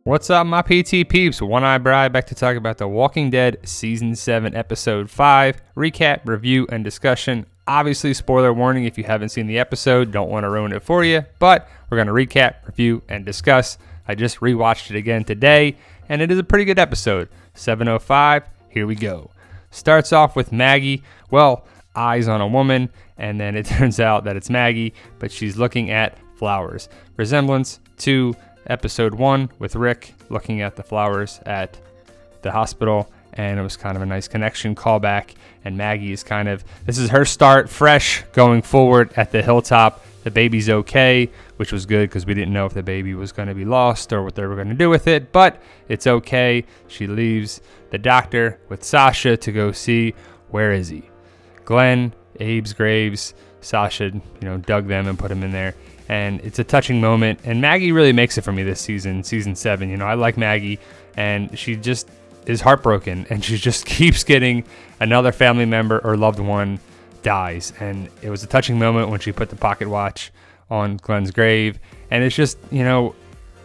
What's up, my PT peeps? One Eye Bride back to talk about The Walking Dead Season 7, Episode 5. Recap, review, and discussion. Obviously, spoiler warning if you haven't seen the episode. Don't want to ruin it for you, but we're going to recap, review, and discuss. I just rewatched it again today, and it is a pretty good episode. 7:05, here we go. Starts off with Maggie, eyes on a woman, and then it turns out that it's Maggie, but she's looking at flowers. Resemblance to Episode 1 with Rick looking at the flowers at the hospital, and it was kind of a nice connection callback. And Maggie is this is her start fresh going forward at the hilltop. The baby's okay, which was good because we didn't know if the baby was going to be lost or what they were going to do with it, but it's okay. She leaves the doctor with Sasha to go see where is he. Glenn, Abe's graves. Sasha, dug them and put them in there. And it's a touching moment. And Maggie really makes it for me this season, Season 7. I like Maggie, and she just is heartbroken. And she just keeps getting another family member or loved one dies. And it was a touching moment when she put the pocket watch on Glenn's grave. And it's just, it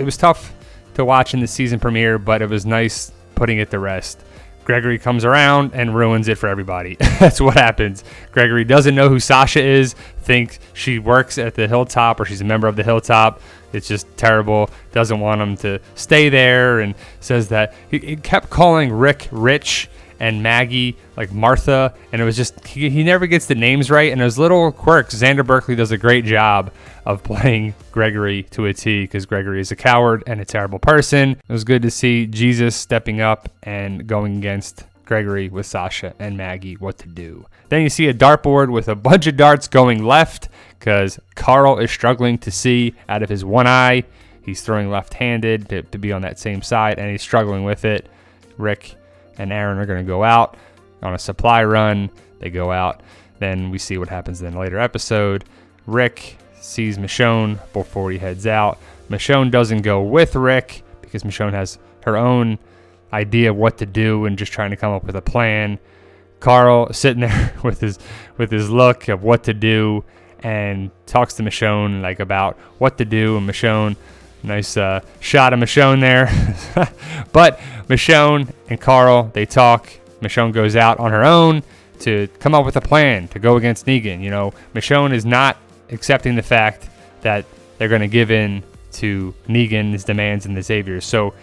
was tough to watch in the season premiere, but it was nice putting it to rest. Gregory comes around and ruins it for everybody. That's what happens. Gregory doesn't know who Sasha is, thinks she works at the hilltop or she's a member of the hilltop. It's just terrible. Doesn't want him to stay there and says that he kept calling Rick Rich and Maggie like Martha, and it was just he never gets the names right. And those little quirks, Xander Berkeley does a great job of playing Gregory to a T because Gregory is a coward and a terrible person. It was good to see Jesus stepping up and going against Gregory with Sasha and Maggie what to do. Then you see a dartboard with a bunch of darts going left because Carl is struggling to see out of his one eye. He's throwing left-handed to be on that same side, and he's struggling with it. Rick and Aaron are going to go out on a supply run. They go out. Then we see what happens in a later episode. Rick sees Michonne before he heads out. Michonne doesn't go with Rick because Michonne has her own idea of what to do and just trying to come up with a plan. Carl sitting there with his look of what to do and talks to Michonne about what to do. And Michonne, nice shot of Michonne there. But Michonne and Carl, they talk. Michonne goes out on her own to come up with a plan to go against Negan. Michonne is not accepting the fact that they're going to give in to Negan's demands and the Saviors. So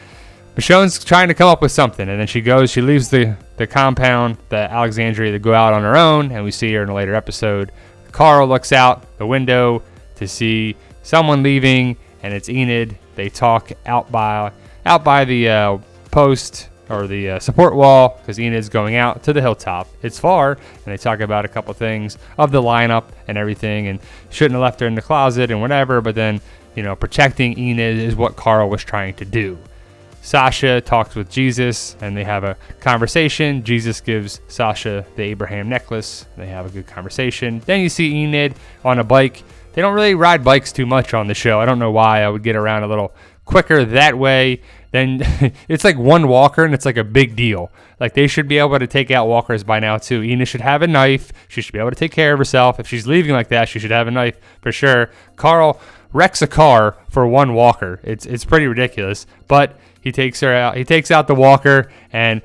Michonne's trying to come up with something, and then she leaves the compound, the Alexandria, to go out on her own, and we see her in a later episode. Carl looks out the window to see someone leaving, and it's Enid. They talk out by the post or the support wall because Enid's going out to the hilltop. It's far, and they talk about a couple things of the lineup and everything, and shouldn't have left her in the closet and whatever, but then, protecting Enid is what Carl was trying to do. Sasha talks with Jesus, and they have a conversation. Jesus gives Sasha the Abraham necklace. They have a good conversation. Then you see Enid on a bike. They don't really ride bikes too much on the show. I don't know why. I would get around a little quicker that way. Then it's like one walker, and it's like a big deal. They should be able to take out walkers by now, too. Enid should have a knife. She should be able to take care of herself. If she's leaving like that, she should have a knife for sure. Carl wrecks a car for one walker. It's pretty ridiculous. But he takes her out. He takes out the walker and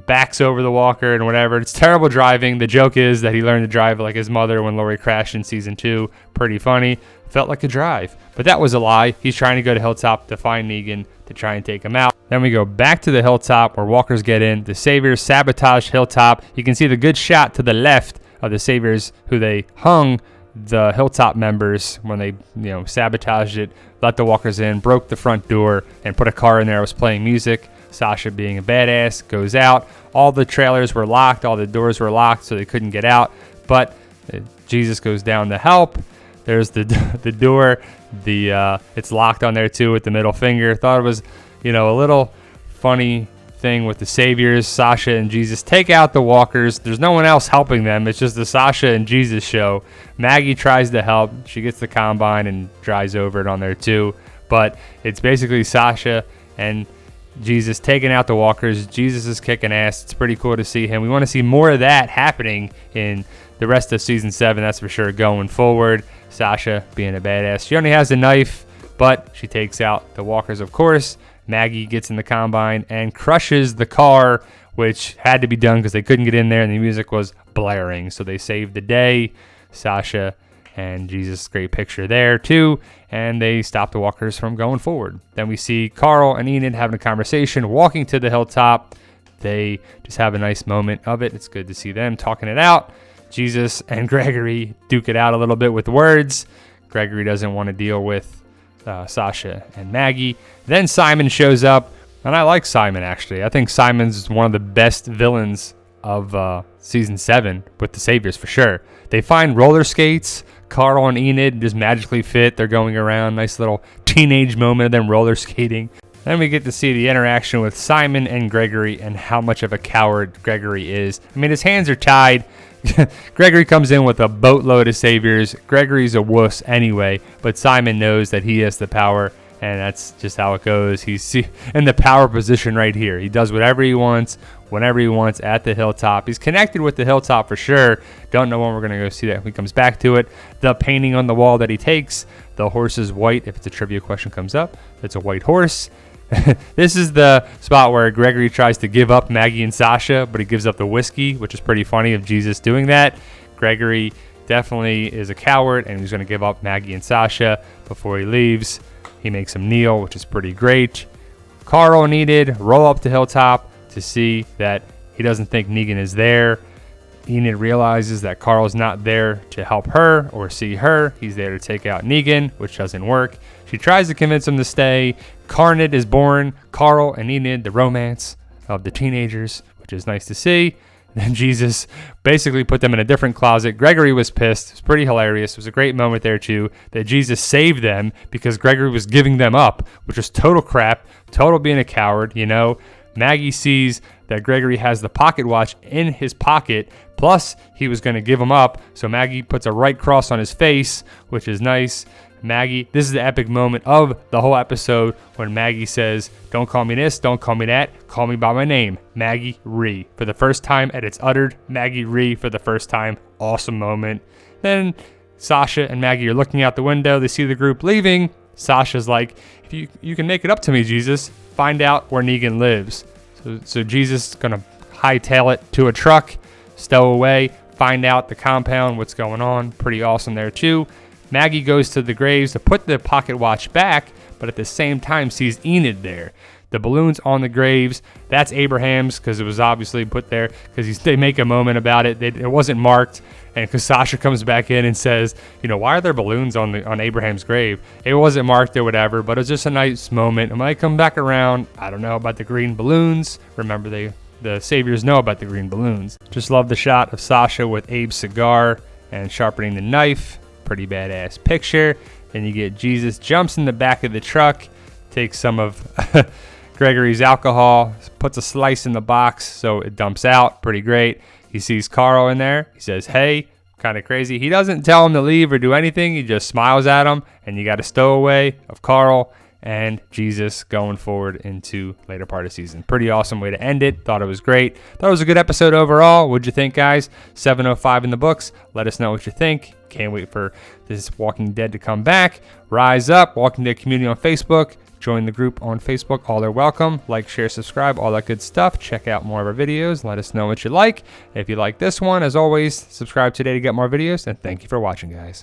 backs over the walker and whatever. It's terrible driving. The joke is that he learned to drive like his mother when Lori crashed in season 2. Pretty funny. Felt like a drive. But that was a lie. He's trying to go to Hilltop to find Negan to try and take him out. Then we go back to the Hilltop where walkers get in. The Saviors sabotage Hilltop. You can see the good shot to the left of the Saviors who they hung the Hilltop members when they sabotaged it, let the walkers in, broke the front door, and put a car in there that was playing music. Sasha, being a badass, goes out. All the trailers were locked. All the doors were locked, so they couldn't get out. But Jesus goes down to help. There's the door. It's locked on there, too, with the middle finger. Thought it was, a little funny thing with the Saviors. Sasha and Jesus take out the walkers. There's no one else helping them. It's just the Sasha and Jesus show. Maggie tries to help. She gets the combine and drives over it on there, too. But it's basically Sasha and Jesus taking out the walkers. Jesus is kicking ass. It's pretty cool to see him. We want to see more of that happening in the rest of season 7, that's for sure, going forward. Sasha being a badass. She only has a knife, but she takes out the walkers, of course. Maggie gets in the combine and crushes the car, which had to be done because they couldn't get in there and the music was blaring. So they saved the day. Sasha and Jesus, great picture there too. And they stop the walkers from going forward. Then we see Carl and Enid having a conversation, walking to the hilltop. They just have a nice moment of it. It's good to see them talking it out. Jesus and Gregory duke it out a little bit with words. Gregory doesn't want to deal with Sasha and Maggie. Then Simon shows up, and I like Simon actually. I think Simon's one of the best villains of season 7 with the Saviors for sure. They find roller skates. Carl and Enid just magically fit. They're going around. Nice little teenage moment of them roller skating. Then we get to see the interaction with Simon and Gregory and how much of a coward Gregory is. I mean, his hands are tied. Gregory comes in with a boatload of Saviors. Gregory's a wuss anyway, but Simon knows that he has the power, and that's just how it goes. He's in the power position right here. He does whatever he wants, whenever he wants at the hilltop. He's connected with the hilltop for sure. Don't know when we're going to go see that when he comes back to it. The painting on the wall that he takes, the horse is white. If it's a trivia question comes up, it's a white horse. This is the spot where Gregory tries to give up Maggie and Sasha, but he gives up the whiskey, which is pretty funny of Jesus doing that. Gregory definitely is a coward, and he's going to give up Maggie and Sasha before he leaves. He makes him kneel, which is pretty great. Carl and Enid roll up the hilltop to see that he doesn't think Negan is there. Enid realizes that Carl's not there to help her or see her. He's there to take out Negan, which doesn't work. She tries to convince him to stay. Carnage is born. Carl and Enid, the romance of the teenagers, which is nice to see. Then Jesus basically put them in a different closet. Gregory was pissed. It was pretty hilarious. It was a great moment there too, that Jesus saved them because Gregory was giving them up, which was total crap, total being a coward, you know. Maggie sees that Gregory has the pocket watch in his pocket, plus he was going to give him up, so Maggie puts a right cross on his face, which is nice. Maggie, this is the epic moment of the whole episode when Maggie says, "Don't call me this, don't call me that, call me by my name, Maggie Rhee." For the first time, and it's uttered, Maggie Rhee for the first time. Awesome moment. Then Sasha and Maggie are looking out the window. They see the group leaving. Sasha's like, "If you can make it up to me, Jesus, find out where Negan lives." So Jesus is going to hightail it to a truck, stow away, find out the compound, what's going on. Pretty awesome there too. Maggie goes to the graves to put the pocket watch back, but at the same time sees Enid there. The balloons on the graves, that's Abraham's because it was obviously put there because they make a moment about it. It wasn't marked, and because Sasha comes back in and says, you know, why are there balloons on Abraham's grave? It wasn't marked or whatever, but it was just a nice moment. It might come back around. I don't know about the green balloons. Remember, the Saviors know about the green balloons. Just love the shot of Sasha with Abe's cigar and sharpening the knife. Pretty badass picture. Then you get Jesus jumps in the back of the truck, takes some of Gregory's alcohol, puts a slice in the box so it dumps out. Pretty great. He sees Carl in there. He says, "Hey," kind of crazy. He doesn't tell him to leave or do anything. He just smiles at him, and you got a stowaway of Carl and Jesus going forward into later part of the season. Pretty awesome way to end it. Thought it was great. Thought it was a good episode overall. What'd you think, guys? 7:05 in the books. Let us know what you think. Can't wait for this Walking Dead to come back. Rise up, Walking Dead community on Facebook. Join the group on Facebook. All are welcome. Like, share, subscribe, all that good stuff. Check out more of our videos. Let us know what you like. If you like this one, as always, subscribe today to get more videos. And thank you for watching, guys.